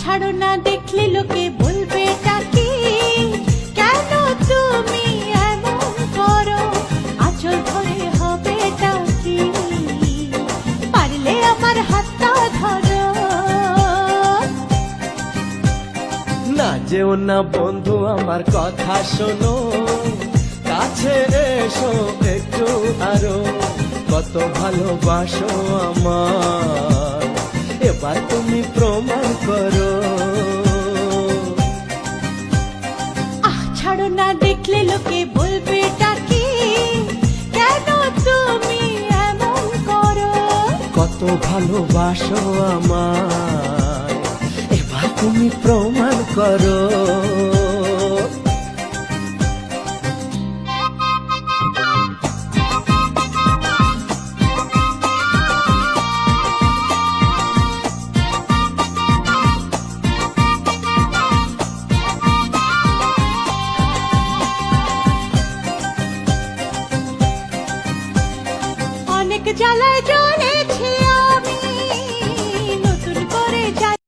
ছাড়ো না, দেখলে লোকে বলবে টাকি, কেন তুমি এমন করো, আঁচল ধরে হবে টাকি, পারলে আমার হাতটা ধরো। না যেও না বন্ধু আমার কথা শোনো, কাছে এসো একটু আরো, কত ভালোবাসো আমার, এবার তুমি প্রমাণ করো। ছাড়ো না, দেখলে লোকে বলবে টাকি, কেন তুমি এমন করো, কত ভালোবাসো আমার, এবার তুমি প্রমাণ করো। অনেক জ্বালায় জ্বলে